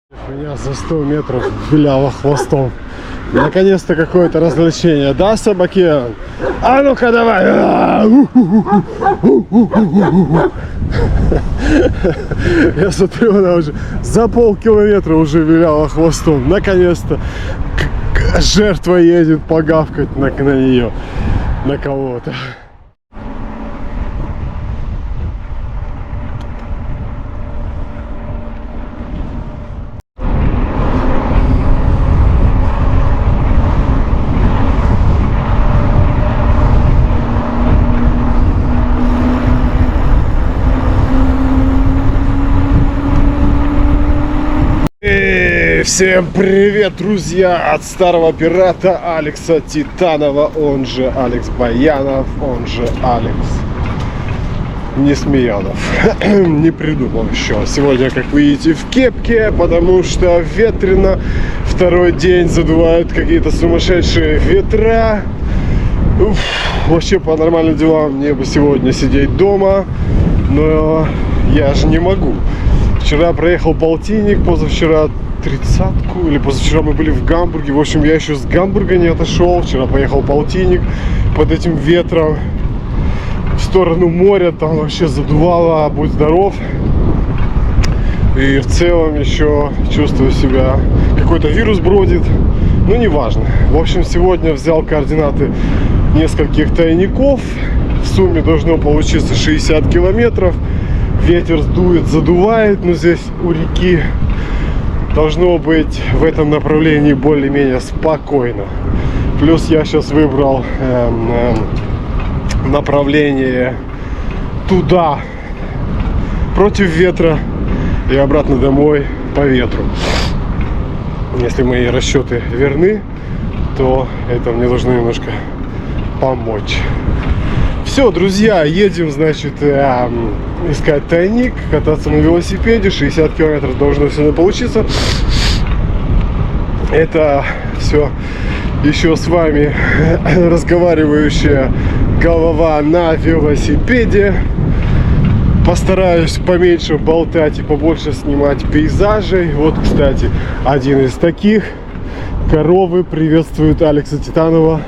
Меня за 100 метров виляло хвостом. Наконец-то какое-то развлечение, да, собаки? А ну-ка давай! Я смотрю, она уже за полкилометра уже виляла хвостом. Наконец-то жертва едет погавкать на нее, на кого-то. Всем привет, друзья, от старого пирата Алекса Титанова, он же Алекс Баянов, он же Алекс Несмеянов. Не придумал еще. Сегодня, как вы видите, в кепке, потому что ветрено. Второй день задувают какие-то сумасшедшие ветра. Вообще, по нормальным делам мне бы сегодня сидеть дома, но я же не могу. Вчера проехал полтинник, позавчера тридцатку, или позавчера мы были в Гамбурге. В общем, я еще с Гамбурга не отошел. Вчера поехал полтинник под этим ветром в сторону моря. Там вообще задувало, будь здоров. И в целом еще чувствую себя, какой-то вирус бродит. Ну, неважно. В общем, сегодня взял координаты нескольких тайников. В сумме должно получиться 60 километров. Ветер сдует, задувает, но здесь у реки должно быть в этом направлении более-менее спокойно. Плюс я сейчас выбрал направление туда, против ветра, и обратно домой по ветру. Если мои расчеты верны, то это мне должно немножко помочь. Все, друзья, едем, значит, искать тайник, кататься на велосипеде. 60 километров должно сегодня получиться. Это все еще с вами разговаривающая голова на велосипеде. Постараюсь поменьше болтать и побольше снимать пейзажей. Вот, кстати, один из таких. Коровы приветствуют Алекса Титанова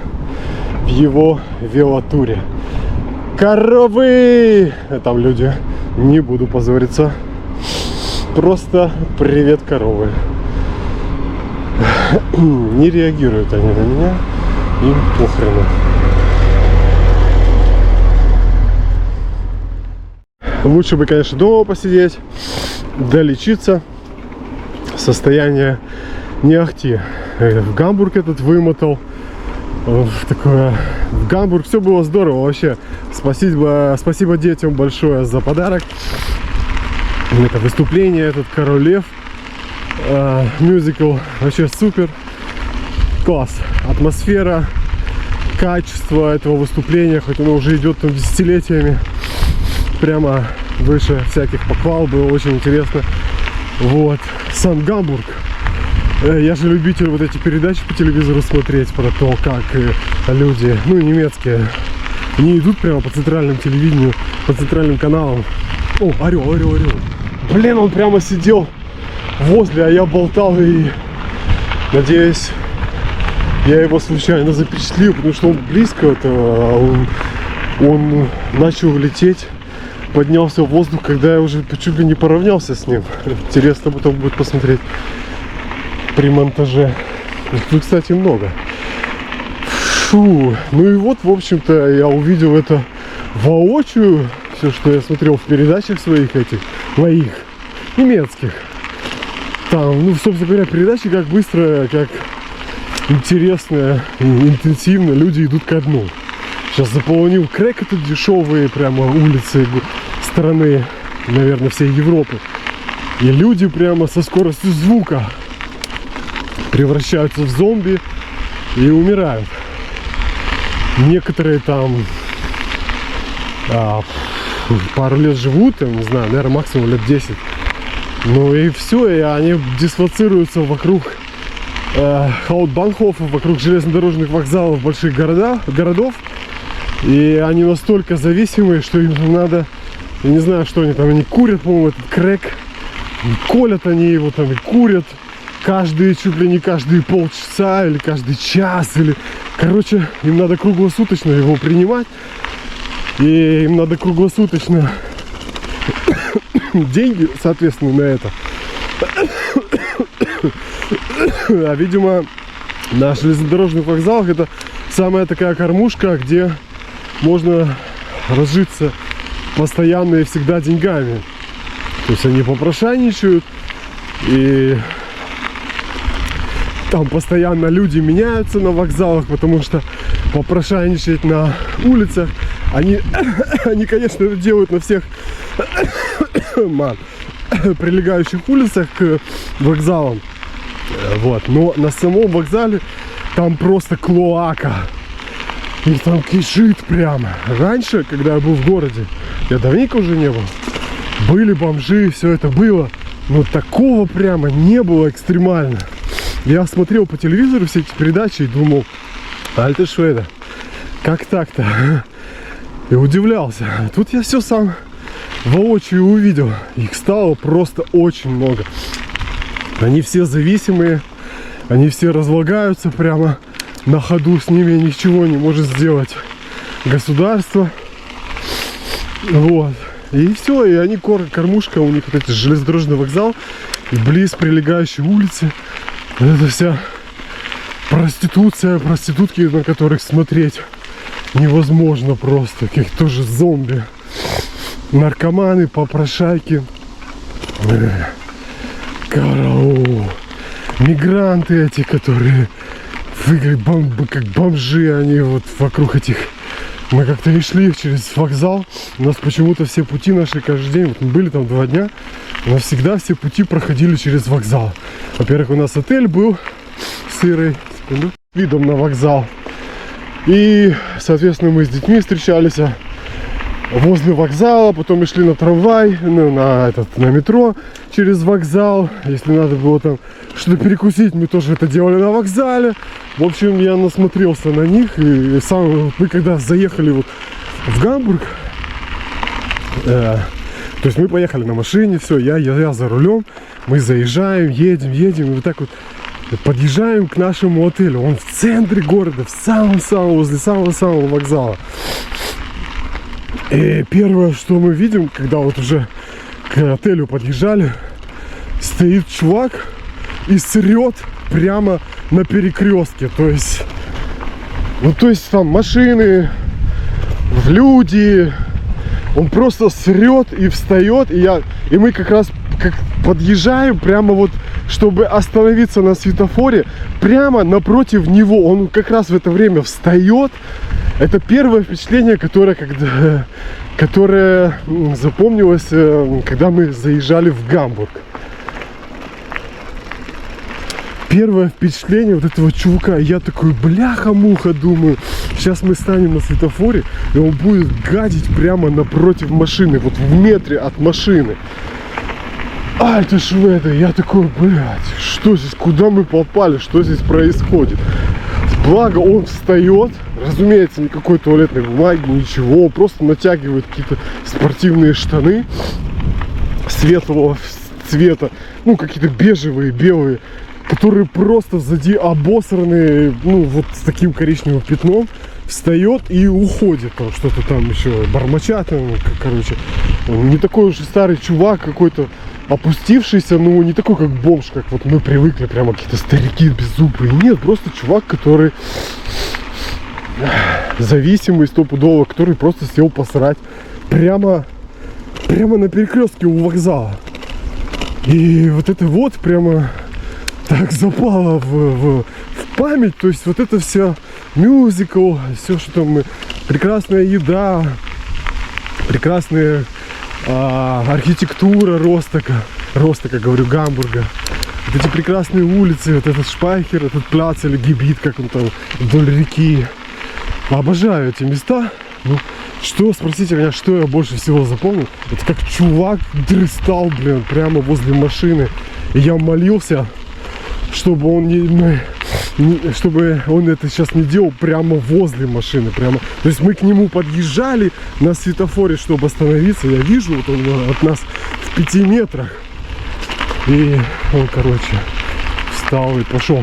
в его велотуре. Коровы! Там люди, не буду позориться. Просто привет, коровы. Не реагируют они на меня. Им похрену. Лучше бы, конечно, дома посидеть, долечиться. Состояние не ахти. В Гамбург этот вымотал. В Гамбург все было здорово вообще. Спасибо детям большое за подарок. Это выступление, этот Король Лев, мюзикл вообще супер, класс, атмосфера, качество этого выступления, хоть оно уже идет там десятилетиями, прямо выше всяких похвал, было очень интересно. Вот, сам Гамбург. Я же любитель вот эти передачи по телевизору смотреть про то, как люди, ну, немецкие, они идут прямо по центральному телевидению, по центральным каналам. О, орел. Блин, он прямо сидел возле, а я болтал, и надеюсь, я его случайно запечатлил, потому что он близко, он начал лететь, поднялся в воздух, когда я уже чуть ли не поравнялся с ним. Интересно потом будет посмотреть при монтаже. Тут, кстати, много. Фу. Ну и вот, в общем-то, я увидел это воочию. Все, что я смотрел в передачах своих этих, моих, немецких. Там, ну, собственно говоря, передачи как быстро, как интересно, интенсивно люди идут ко дну. Сейчас заполонил крэк этот дешевые прямо улицы страны, наверное, всей Европы. И люди прямо со скоростью звука превращаются в зомби и умирают. Некоторые там пару лет живут, там, не знаю, наверное, максимум лет 10. Ну и все, и они дислоцируются вокруг Хаутбанхофа, вокруг железнодорожных вокзалов больших городов. И они настолько зависимые, что им надо, я не знаю, что они там, они курят, по-моему, этот крэк И колят они его там и курят каждые, чуть ли не каждые полчаса или каждый час. Или... Короче, им надо круглосуточно его принимать. И им надо круглосуточно деньги, соответственно, на это. А, видимо, на железнодорожных вокзалах это самая такая кормушка, где можно разжиться постоянно и всегда деньгами. То есть они попрошайничают, и там постоянно люди меняются на вокзалах, потому что попрошайничать на улицах, они конечно, это делают на всех прилегающих улицах к вокзалам. Вот. Но на самом вокзале там просто клоака. Их там кишит прямо. Раньше, когда я был в городе, я давненько уже не был, были бомжи, все это было. Но такого прямо не было экстремально. Я смотрел по телевизору все эти передачи и думал, а это что это? Как так-то? И удивлялся. Тут я все сам воочию увидел. Их стало просто очень много. Они все зависимые. Они все разлагаются прямо на ходу. С ними ничего не может сделать государство. Вот. И все. И они кормушка. У них вот эти железнодорожный вокзал. И близ прилегающей улицы. Это вся проституция. Проститутки, на которых смотреть невозможно просто. Как тоже зомби. Наркоманы, попрошайки. Караул. Мигранты эти, которые как бомжи, они вот вокруг этих. Мы как-то и шли через вокзал. У нас почему-то все пути наши каждый день. Вот мы были там 2 дня. У нас всегда все пути проходили через вокзал. Во-первых, у нас отель был сырый, видом на вокзал. И, соответственно, мы с детьми встречались возле вокзала, потом мы шли на трамвай, на метро через вокзал. Если надо было там что-то перекусить, мы тоже это делали на вокзале. В общем, я насмотрелся на них. И сам, мы когда заехали вот в Гамбург, то есть мы поехали на машине, все, я за рулем, мы заезжаем, едем, и вот так вот подъезжаем к нашему отелю. Он в центре города, в самом-самом, возле самого-самого вокзала. И первое, что мы видим, когда вот уже к отелю подъезжали, стоит чувак и срет прямо на перекрестке. То есть, там машины, люди, он просто срет и встает, и мы как раз подъезжаем прямо вот, чтобы остановиться на светофоре, прямо напротив него. Он как раз в это время встает. Это первое впечатление, которое запомнилось, когда мы заезжали в Гамбург. Первое впечатление вот этого чувака. Я такой, бляха-муха, думаю, сейчас мы станем на светофоре, и он будет гадить прямо напротив машины, вот в метре от машины. А, это ж это. Я такой, блядь, что здесь, куда мы попали, что здесь происходит? Благо он встает, разумеется, никакой туалетной бумаги, ничего, он просто натягивает какие-то спортивные штаны светлого цвета, какие-то бежевые, белые, которые просто сзади обосранные, вот с таким коричневым пятном, встает и уходит, там что-то там еще бормочат, короче, он не такой уж и старый чувак, какой-то опустившийся, не такой как бомж, как вот мы привыкли, прямо какие-то старики беззубые. Нет, просто чувак, который зависимый стопудово, который просто сел посрать прямо на перекрестке у вокзала. И вот это вот прямо так запало в память. То есть вот это все мюзикл, все, что там, прекрасная еда, прекрасная архитектура Ростока, говорю, Гамбурга. Вот эти прекрасные улицы, вот этот Шпайхер, этот пляц или Гебит, как он там, вдоль реки. Обожаю эти места. Спросите меня, что я больше всего запомнил? Это как чувак дрыстал, прямо возле машины. И я молился, чтобы он чтобы он это сейчас не делал прямо возле машины. То есть мы к нему подъезжали на светофоре, чтобы остановиться. Я вижу, вот он от нас в 5 метрах. И он, короче, встал и пошел.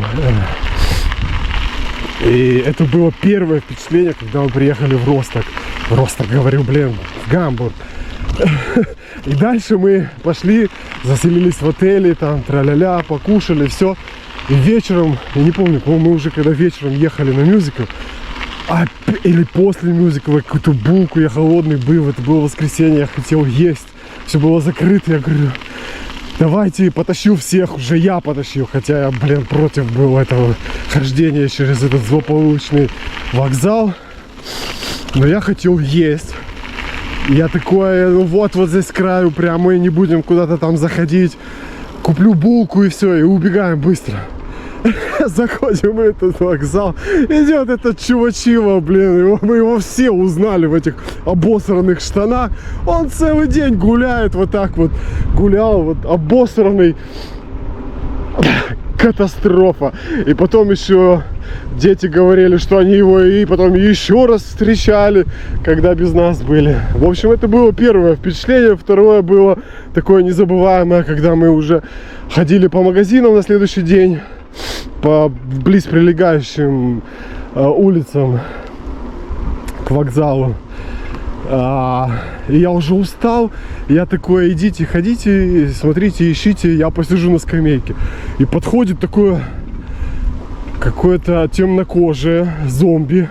И это было первое впечатление, когда мы приехали в Росток. В Росток, говорю, блин, в Гамбург. И дальше мы пошли, заселились в отеле, там, тра-ля-ля, покушали, все. И вечером, я не помню, по-моему, мы уже когда вечером ехали на мюзикл, или после мюзикла, какую-то булку, я холодный был, это было воскресенье, я хотел есть. Все было закрыто, я говорю, давайте потащу всех, уже я потащил, хотя я, блин, против был этого хождения через этот злополучный вокзал. Но я хотел есть. Я такой, ну вот здесь с краю прямо, и не будем куда-то там заходить. Куплю булку и все, и убегаем быстро. Заходим в этот вокзал, идет этот чувачило, блин, мы его все узнали в этих обосранных штанах. Он целый день гуляет вот так вот, гулял вот обосранный. Катастрофа. И потом еще дети говорили, что они его и потом еще раз встречали, когда без нас были. В общем, это было первое впечатление. Второе было такое незабываемое, когда мы уже ходили по магазинам на следующий день, по близ прилегающим улицам к вокзалу. И я уже устал. Я такой, идите, ходите, смотрите, ищите, я посижу на скамейке. И подходит такое какое-то темнокожее зомби,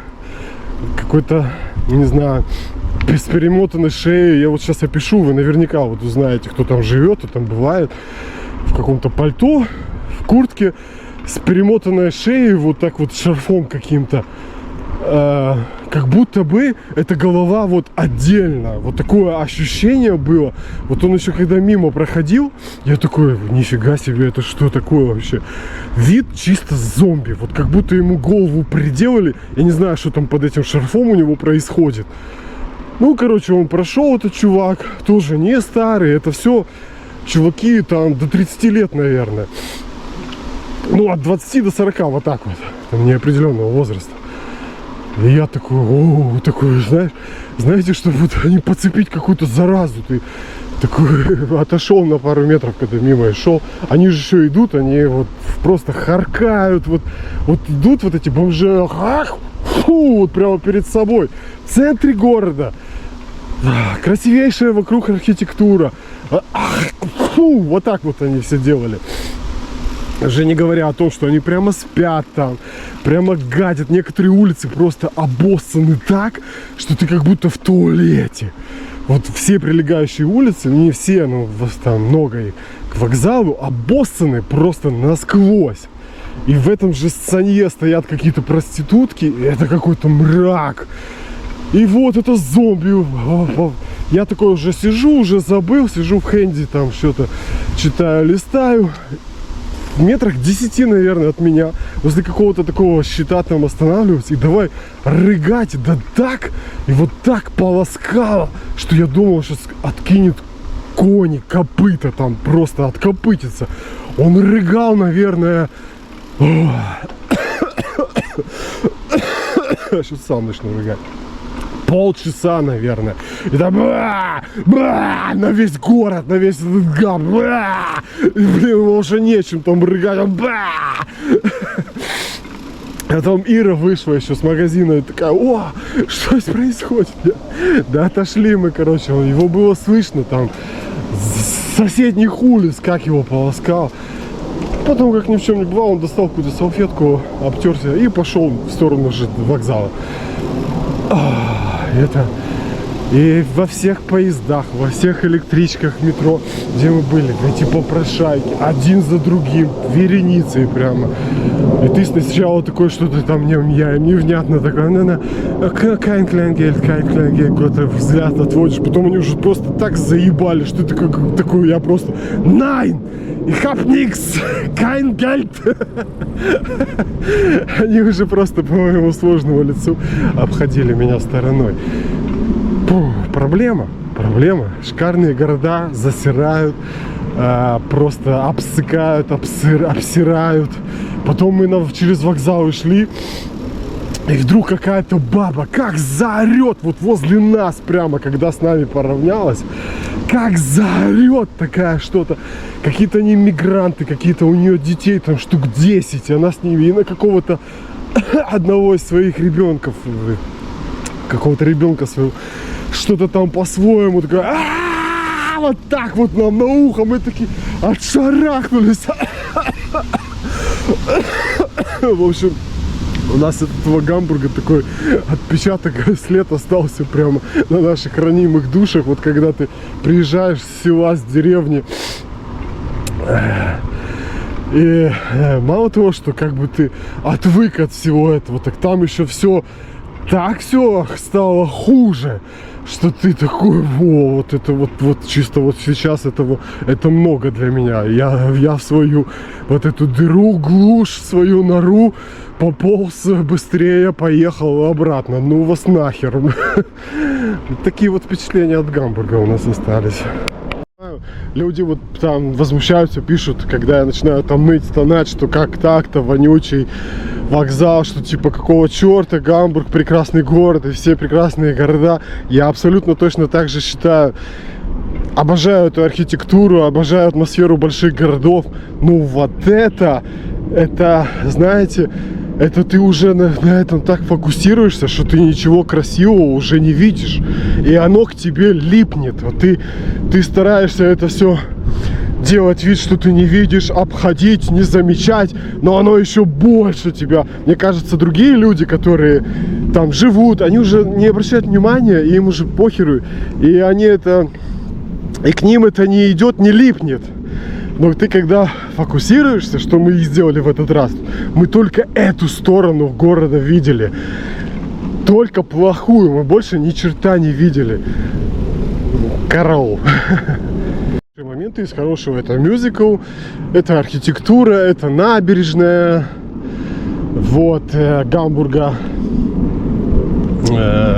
какой-то, не знаю, с перемотанной шеей. Я вот сейчас опишу, вы наверняка вот узнаете, кто там живет, кто там бывает. В каком-то пальто, в куртке, с перемотанной шеей, вот так вот шарфом каким-то. Как будто бы эта голова вот отдельно. Вот такое ощущение было. Вот он еще когда мимо проходил, я такой, нифига себе, это что такое вообще? Вид чисто зомби. Вот как будто ему голову приделали. Я не знаю, что там под этим шарфом у него происходит. Ну, короче, он прошел, этот чувак. Тоже не старый. Это все чуваки там до 30 лет, наверное. Ну, от 20 до 40, вот так вот. Там неопределенного возраста. И я такой, такой, знаете, чтобы вот не подцепить какую-то заразу. Ты такой отошел на пару метров, когда мимо шел. Они же еще идут, они вот просто харкают. Вот идут вот эти бомжи, вот прямо перед собой. В центре города. Красивейшая вокруг архитектура. Вот так вот они все делали. Уже не говоря о том, что они прямо спят там, прямо гадят. Некоторые улицы просто обоссаны так, что ты как будто в туалете. Вот все прилегающие улицы, не все, но там много и к вокзалу, обоссаны просто насквозь. И в этом же сцене стоят какие-то проститутки, и это какой-то мрак. И вот это зомби. Я такой уже сижу, уже забыл, сижу в хенди, там что-то читаю, листаю. В метрах 10, наверное, от меня, возле какого-то такого щита там останавливаюсь и давай рыгать, да так, и вот так полоскало, что я думал, сейчас откинет кони, копыта там, просто откопытится. Он рыгал, наверное, сейчас сам начну рыгать. Полчаса, наверное. И там на весь город, на весь этот гам. Блин, ему уже нечем там рыгать. А там Ира вышла еще с магазина и такая, о, что здесь происходит? Да отошли мы, короче, его было слышно там с соседних улиц, как его полоскал. Потом, как ни в чем не бывало, он достал какую-то салфетку, обтерся и пошел в сторону же вокзала. Это и во всех поездах, во всех электричках, метро, где мы были, эти попрошайки, один за другим, вереницей прямо. И ты сначала такой что-то там невнятно такое, кайн-клянгель, какой-то взгляд отводишь, потом они уже просто так заебали, что ты такой, я просто, найн! Ich hab nix! Kein Geld! Они уже просто по моему сложному лицу обходили меня стороной. Проблема. Шикарные города засирают, просто обсыкают, обсирают. Потом мы через вокзал шли, и вдруг какая-то баба как заорет вот возле нас прямо, когда с нами поравнялась. как заорет такая что-то. Какие-то они мигранты, какие-то у нее детей, там штук 10. Она с ними и на какого-то одного из своих ребенков, какого-то ребенка своего, что-то там по-своему, такая, вот так вот нам на ухо, мы такие отшарахнулись. В общем, у нас от этого Гамбурга такой отпечаток, след остался прямо на наших ранимых душах. Вот когда ты приезжаешь с села, с деревни, и мало того, что как бы ты отвык от всего этого, так там еще все так все стало хуже, что ты такой, во, вот это вот чисто вот сейчас это много для меня. Я в свою вот эту дыру, глушь, свою нору пополз быстрее, поехал обратно. Ну вас нахер. Такие вот впечатления от Гамбурга у нас остались. Люди вот там возмущаются, пишут, когда я начинаю там ныть, стонать, что как так-то, вонючий вокзал, что типа какого черта, Гамбург прекрасный город и все прекрасные города. Я абсолютно точно так же считаю. Обожаю эту архитектуру, обожаю атмосферу больших городов. Ну вот это, знаете, это ты уже на этом так фокусируешься, что ты ничего красивого уже не видишь. И оно к тебе липнет. Вот ты стараешься это все делать вид, что ты не видишь, обходить, не замечать, но оно еще больше тебя. Мне кажется, другие люди, которые там живут, они уже не обращают внимания, и им уже похеру. И они это... И к ним это не идет, не липнет. Но ты когда фокусируешься, что мы и сделали в этот раз, мы только эту сторону города видели. Только плохую, мы больше ни черта не видели. Караул. Моменты из хорошего: это мюзикл, это архитектура, это набережная вот Гамбурга,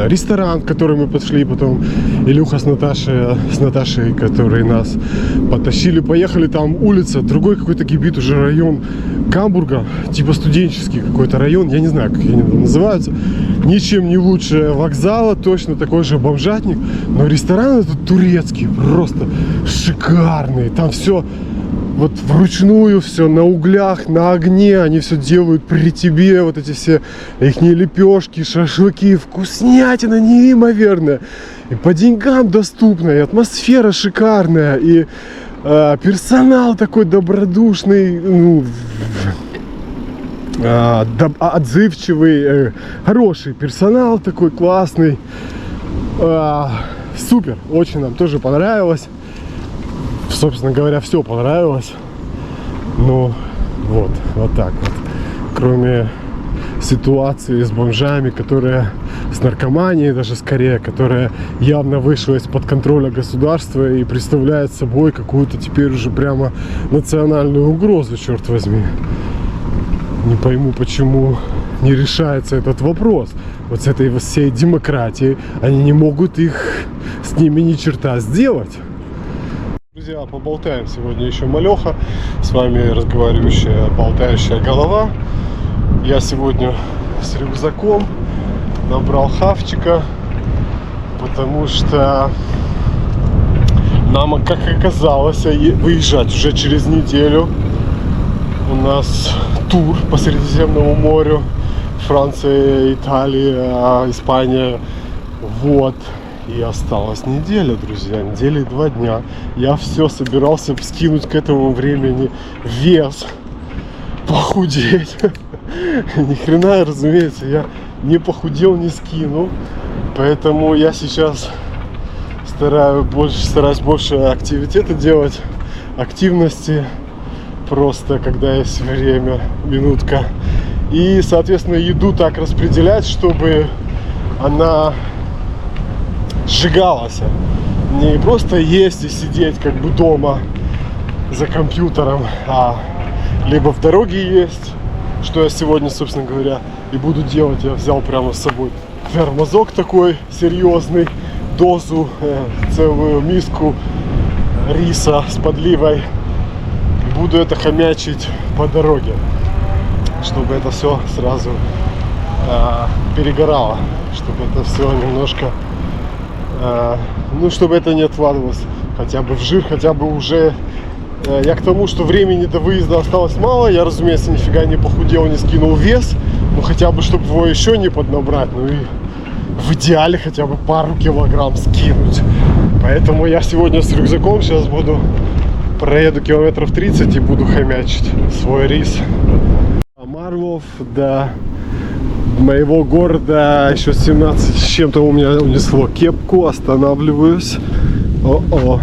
ресторан, в который мы пошли, потом Илюха с Наташей, которые нас потащили, поехали. Там улица, другой какой-то гибит, уже район Гамбурга, типа студенческий какой-то район, я не знаю, как они там называются, ничем не лучше вокзала, точно такой же бомжатник, но ресторан этот турецкий, просто шикарный, там все вот вручную, все на углях, на огне, они все делают при тебе, вот эти все ихние лепешки, шашлыки, вкуснятина неимоверная, и по деньгам доступная, и атмосфера шикарная, и персонал такой добродушный, ну, отзывчивый, хороший персонал такой классный, супер, очень нам тоже понравилось. Собственно говоря, все понравилось. Ну, вот так вот. Кроме ситуации с бомжами, которая с наркоманией, даже скорее, которая явно вышла из-под контроля государства и представляет собой какую-то теперь уже прямо национальную угрозу, черт возьми. Не пойму, почему не решается этот вопрос. Вот с этой всей демократией они не могут с ними ни черта сделать. Друзья, поболтаем сегодня еще малеха. С вами разговаривающая, болтающая голова. Я сегодня с рюкзаком набрал хавчика, потому что нам, как оказалось, выезжать уже через неделю. У нас тур по Средиземному морю. Франция, Италия, Испания. Вот. И осталась неделя, друзья, неделя и 2 дня. Я все собирался скинуть к этому времени вес, похудеть. Ни хрена, разумеется, я не похудел, не скинул. Поэтому я сейчас стараюсь больше активитета делать, активности, просто когда есть время, минутка. И, соответственно, еду так распределять, чтобы она сжигалась. Не просто есть и сидеть как бы дома за компьютером, а либо в дороге есть, что я сегодня, собственно говоря, и буду делать. Я взял прямо с собой термозок такой серьезный, дозу, целую миску риса с подливой. Буду это хомячить по дороге, чтобы это все сразу перегорало, чтобы это все немножко, ну, чтобы это не откладывалось хотя бы в жир, хотя бы уже я к тому, что времени до выезда осталось мало. Я, разумеется, нифига не похудел, не скинул вес, ну хотя бы, чтобы его еще не поднабрать, ну и в идеале хотя бы пару килограмм скинуть. Поэтому я сегодня с рюкзаком сейчас проеду километров 30 и буду хомячить свой рис. Марлов до моего города еще 17 с чем-то у меня унесло кепку, останавливаюсь. О-о.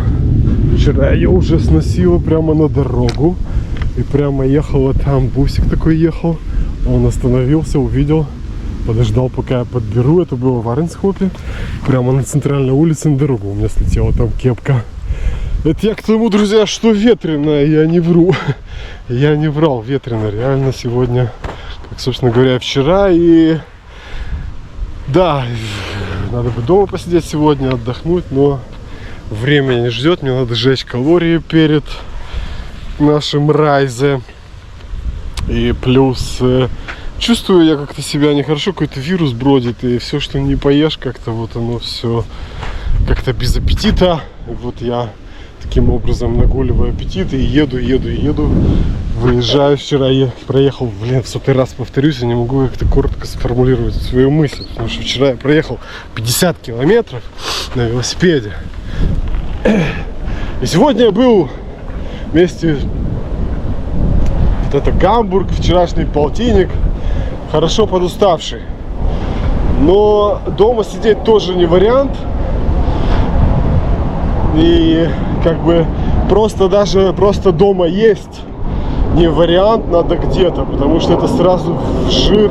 Вчера я уже сносила прямо на дорогу и прямо ехала там, бусик такой ехал, он остановился, увидел, подождал, пока я подберу, это было в Арнсхопе, прямо на центральной улице на дорогу у меня слетела там кепка. Это я к тому, друзья, что ветрено, я не вру, я не врал, ветрено реально сегодня, как, собственно говоря, вчера, и да, надо бы дома посидеть сегодня, отдохнуть, но время не ждет, мне надо сжечь калории перед нашим райзе. И плюс чувствую я как-то себя нехорошо, какой-то вирус бродит, и все, что не поешь, как-то вот оно все как-то без аппетита. И вот я таким образом нагуливаю аппетит и еду. Выезжаю вчера, я проехал, в сотый раз повторюсь, я не могу как-то коротко сформулировать свою мысль, потому что вчера я проехал 50 километров на велосипеде. И сегодня я был вместе, вот это Гамбург, вчерашний полтинник, хорошо подуставший. Но дома сидеть тоже не вариант. И как бы просто дома есть не вариант, надо где-то, потому что это сразу в жир,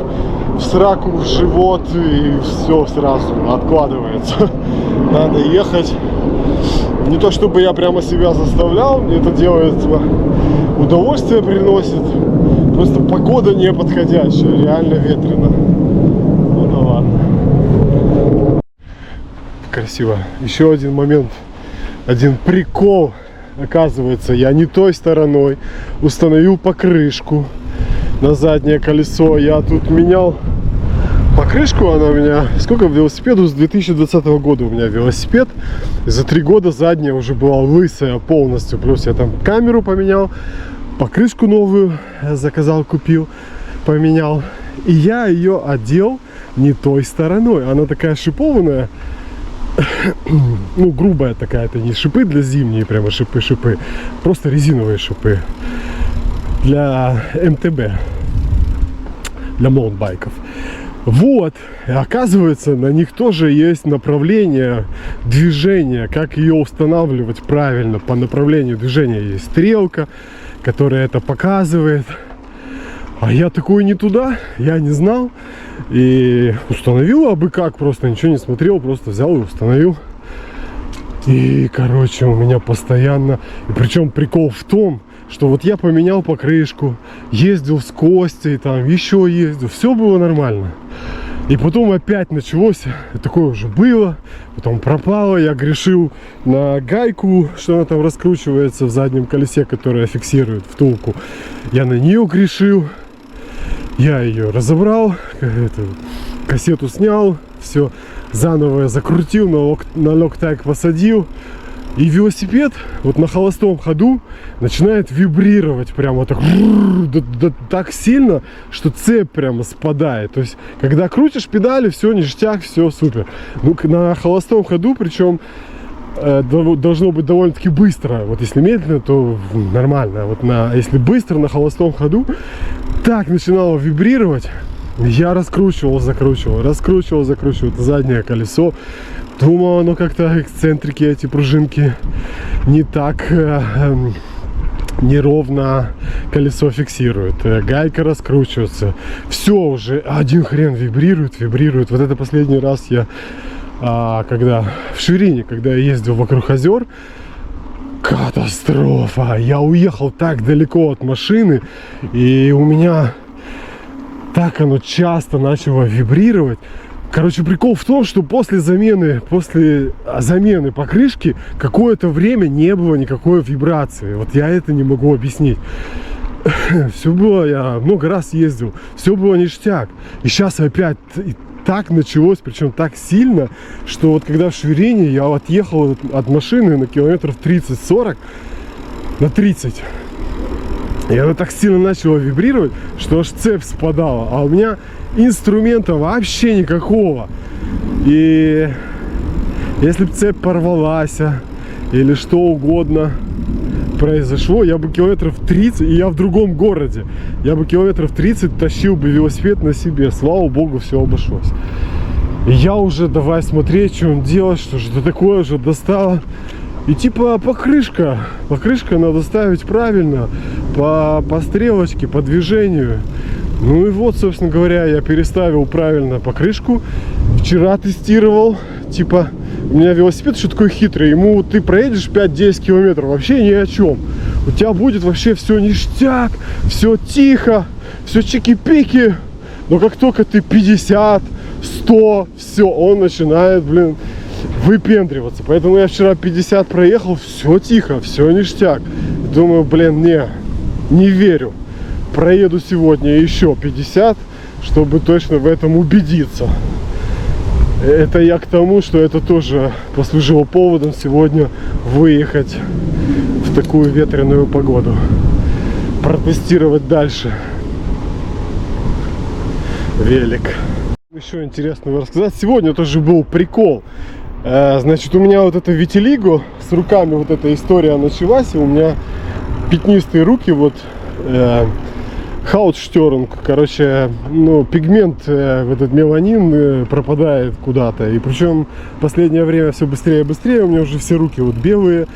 в сраку, в живот, и все сразу откладывается. Надо ехать. Не то чтобы я прямо себя заставлял, мне это делает удовольствие приносит. Просто погода не подходящая, реально ветрено. Ну да ладно. Красиво. Еще один момент, один прикол. Оказывается, я не той стороной установил покрышку на заднее колесо. Я тут менял покрышку, она у меня, сколько велосипеду, с 2020 года у меня велосипед. За 3 года задняя уже была лысая полностью. Плюс я там камеру поменял, покрышку новую заказал, купил, поменял. И я ее одел не той стороной. Она такая шипованная. Ну, грубая такая, это не шипы для зимней, прямо шипы, просто резиновые шипы для МТБ, для маунтбайков. Вот, и оказывается, на них тоже есть направление движения, как ее устанавливать правильно. По направлению движения есть стрелка, которая это показывает. А я такой не туда, я не знал. И установил абы как, просто ничего не смотрел, просто взял и установил. И, короче, у меня постоянно... И причем прикол в том, что вот я поменял покрышку, ездил с Костей, там еще ездил, все было нормально. И потом опять началось, такое уже было, потом пропало, я грешил на гайку, что она там раскручивается в заднем колесе, которая фиксирует втулку. Я на нее грешил, я ее разобрал, кассету снял, все заново закрутил, на локтайк посадил. И велосипед вот на холостом ходу начинает вибрировать прямо так, так сильно, что цепь прямо спадает. То есть, когда крутишь педали, все ништяк, все супер. Ну, на холостом ходу, причем должно быть довольно-таки быстро. Вот если медленно, то нормально. Вот если быстро на холостом ходу, так начинало вибрировать. Я раскручивал, закручивал это заднее колесо. Думал, оно как-то эксцентрики, эти пружинки не так неровно колесо фиксирует. Гайка раскручивается. Все уже один хрен вибрирует. Вот это последний раз я, когда в Ширине, когда я ездил вокруг озер, катастрофа. Я уехал так далеко от машины, и у меня так оно часто начало вибрировать. Короче, прикол в том, что после замены покрышки какое-то время не было никакой вибрации. Вот я это не могу объяснить. Все было, я много раз ездил, все было ништяк. И сейчас опять так началось, причем так сильно, что вот когда в Шверине я отъехал от машины на километров 30-40, на 30. И она так сильно начала вибрировать, что аж цепь спадала. А у меня инструмента вообще никакого. И если бы цепь порвалась или что угодно произошло, я бы километров 30, и я в другом городе, я бы километров 30 тащил бы велосипед на себе. Слава богу, все обошлось. И я уже давай смотреть, что он делает, что же такое уже достало. И типа покрышка надо ставить правильно, по стрелочке, по движению. Ну и вот, собственно говоря, я переставил правильно покрышку. Вчера тестировал, типа, у меня велосипед еще такой хитрый, ему ты проедешь 5-10 километров, вообще ни о чем. У тебя будет вообще все ништяк, все тихо, все чики-пики. Но как только ты 50, 100, все, он начинает, блин, выпендриваться. Поэтому я вчера 50 проехал, все тихо, все ништяк. Думаю, блин, не верю. Проеду сегодня еще 50, чтобы точно в этом убедиться. Это я к тому, что это тоже послужило поводом сегодня выехать в такую ветреную погоду. Протестировать дальше велик. Еще интересного рассказать. Сегодня тоже был прикол. Значит, у меня вот это витилиго с руками, вот эта история началась, и у меня пятнистые руки, вот хаутштеринг, короче, ну, пигмент, этот меланин пропадает куда-то, и причем в последнее время все быстрее и быстрее, у меня уже все руки вот белые,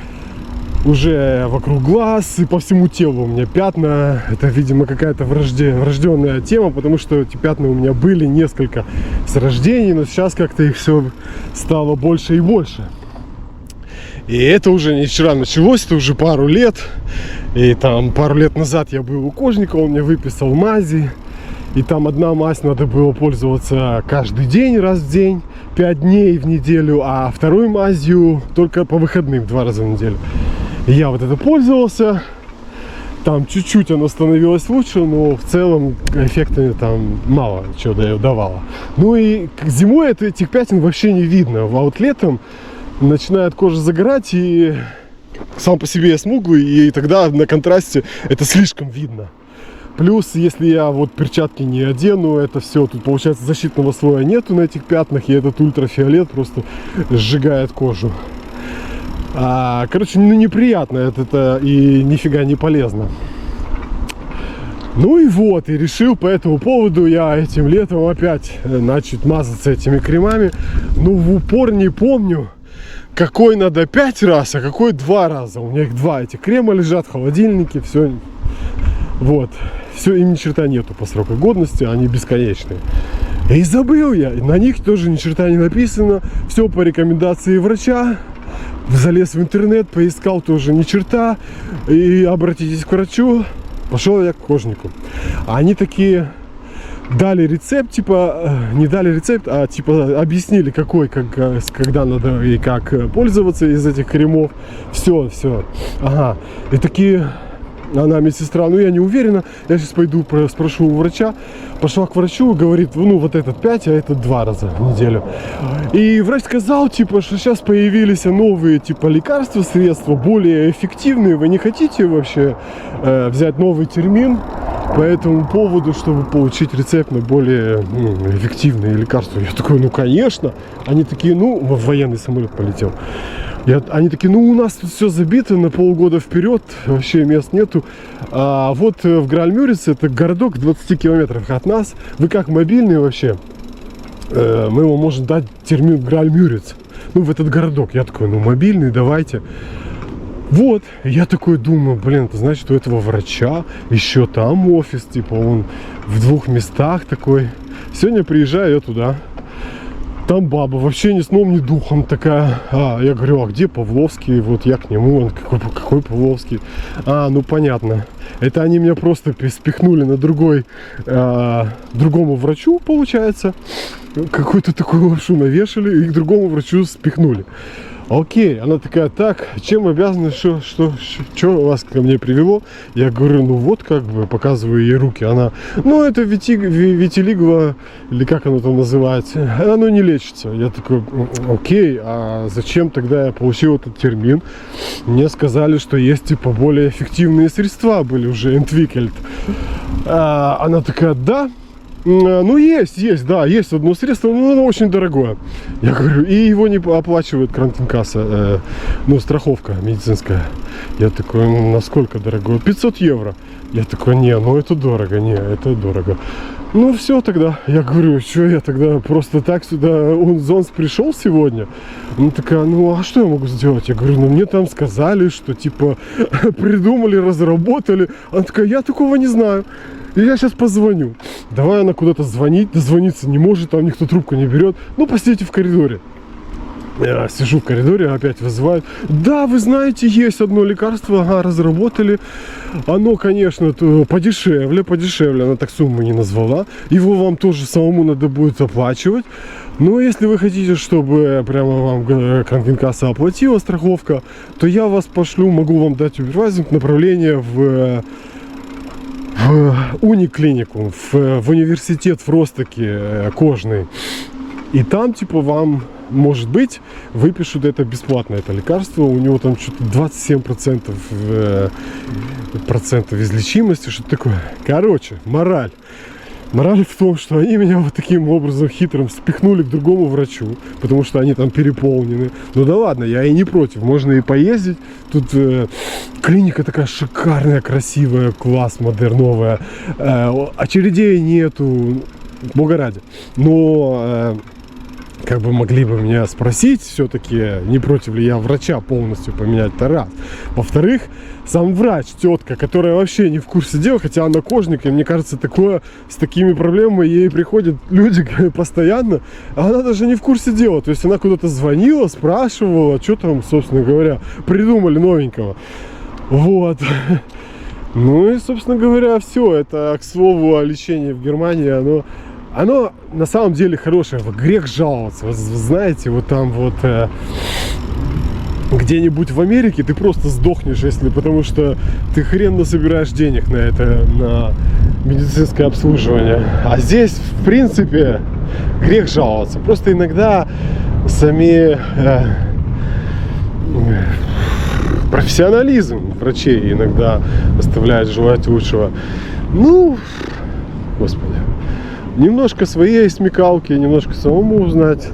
уже вокруг глаз и по всему телу у меня пятна. Это, видимо, какая-то врожденная тема, потому что эти пятна у меня были несколько с рождения, но сейчас как-то их все стало больше и больше. И это уже не вчера началось, это уже пару лет. И там пару лет назад я был у кожника, он мне выписал мази. И там одна мазь надо было пользоваться каждый день, раз в день, 5 дней в неделю, а второй мазью только по выходным, 2 раза в неделю. И я вот это пользовался, там чуть-чуть оно становилось лучше, но в целом эффекта там мало чего давало. Ну и зимой этих пятен вообще не видно, а вот летом начинает кожа загорать, и сам по себе я смуглый, и тогда на контрасте это слишком видно. Плюс, если я вот перчатки не одену, это все, тут получается защитного слоя нету на этих пятнах, и этот ультрафиолет просто сжигает кожу. Короче, ну неприятно это и нифига не полезно. Ну и вот, и решил по этому поводу я этим летом опять начать мазаться этими кремами. Ну в упор не помню, какой надо 5 раз, а какой 2 раза. У меня их 2 этих крема лежат в холодильнике, все. Вот, все, им ни черта нету по сроку годности, они бесконечные. И забыл я, на них тоже ни черта не написано, все по рекомендации врача. Залез в интернет, поискал, тоже ни черта, и обратитесь к врачу. Пошел я к кожнику. Они такие дали рецепт, типа, не дали рецепт, а типа объяснили, какой, когда надо и как пользоваться из этих кремов. Все. Ага. И такие... Она медсестра, ну я не уверена, я сейчас пойду спрошу у врача. Пошла к врачу, говорит, ну вот этот 5, а этот 2 раза в неделю. И врач сказал, типа, что сейчас появились новые, типа, лекарства, средства, более эффективные. Вы не хотите вообще взять новый термин по этому поводу, чтобы получить рецепт на более эффективные лекарства? Я такой, ну конечно. Они такие, ну, в военный самолет полетел. Они такие, ну у нас тут все забито на полгода вперед, вообще мест нету. А вот в Грааль-Мюрице, это городок в 20 километрах от нас. Вы как мобильный вообще? Мы вам можем дать термин Грааль-Мюриц. Ну в этот городок. Я такой, ну мобильный, давайте. Вот, я такой думаю, блин, это значит у этого врача еще там офис, типа он в 2 местах такой. Сегодня приезжаю я туда. Там баба вообще ни сном, ни духом такая. Я говорю, а где Павловский? Вот я к нему. Он, какой Павловский? Ну понятно. Это они меня просто спихнули на другому врачу, получается. Какую-то такую лапшу навешали и к другому врачу спихнули. Окей, она такая, так, чем обязаны, что вас ко мне привело? Я говорю, ну вот, как бы, показываю ей руки. Она, ну это витилиго, или как оно там называется, оно не лечится. Я такой, окей, а зачем тогда я получил этот термин? Мне сказали, что есть, типа, более эффективные средства были уже entwickelt. Она такая, да. Ну, есть одно средство, но оно очень дорогое. Я говорю, и его не оплачивает Кранкенкасса, ну, страховка медицинская. Я такой, ну, насколько дорого? 500 евро. Я такой, не, ну, это дорого, это дорого. Ну, все тогда. Я говорю, что я тогда просто так сюда, он Зонс пришел сегодня. Она такая, ну, а что я могу сделать? Я говорю, ну, мне там сказали, что, типа, придумали, разработали. Она такая, я такого не знаю. И я сейчас позвоню. Давай она куда-то звонить, дозвониться не может, там никто трубку не берет. Ну, посидите в коридоре. Я сижу в коридоре, опять вызывают. Да, вы знаете, есть одно лекарство, ага, разработали. Оно, конечно, подешевле. Она так сумму не назвала. Его вам тоже самому надо будет оплачивать. Но если вы хотите, чтобы прямо вам Кранкенкасса оплатила, страховка, то я вас пошлю, могу вам дать университет направление в униклинику, в университет в Ростоке кожный. И там, типа, вам, может быть, выпишут это бесплатно, это лекарство. У него там что-то 27% излечимости, что-то такое. Короче, мораль. Мораль в том, что они меня вот таким образом хитрым спихнули к другому врачу, потому что они там переполнены. Ну да ладно, я и не против, можно и поездить. Тут клиника такая шикарная, красивая, класс, модерновая. Очередей нету, бога ради. Но как бы могли бы меня спросить все-таки, не против ли я врача полностью поменять-то раз. Во-вторых, сам врач, тетка, которая вообще не в курсе дела, хотя она кожник, и мне кажется, такое, с такими проблемами ей приходят люди постоянно, а она даже не в курсе дела. То есть она куда-то звонила, спрашивала, что там, собственно говоря, придумали новенького. Вот. Ну и, собственно говоря, все. Это, к слову, о лечении в Германии, оно на самом деле хорошее. Грех жаловаться. Вы знаете, вот там вот где-нибудь в Америке ты просто сдохнешь, если, потому что ты хрен насобираешь денег на это, на медицинское обслуживание. А здесь, в принципе, грех жаловаться. Просто иногда сами профессионализм врачей иногда оставляет желать лучшего. Ну, господи. Немножко своей смекалки, немножко самому узнать,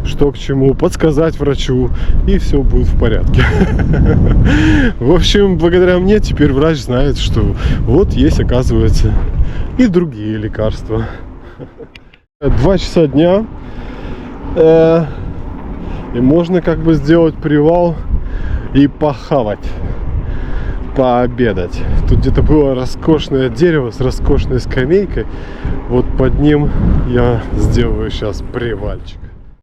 что к чему, подсказать врачу, и все будет в порядке. В общем, благодаря мне теперь врач знает, что вот есть, оказывается, и другие лекарства. 2 часа дня, и можно как бы сделать привал и похавать, пообедать. Тут где-то было роскошное дерево с роскошной скамейкой. Вот под ним я сделаю сейчас привальчик.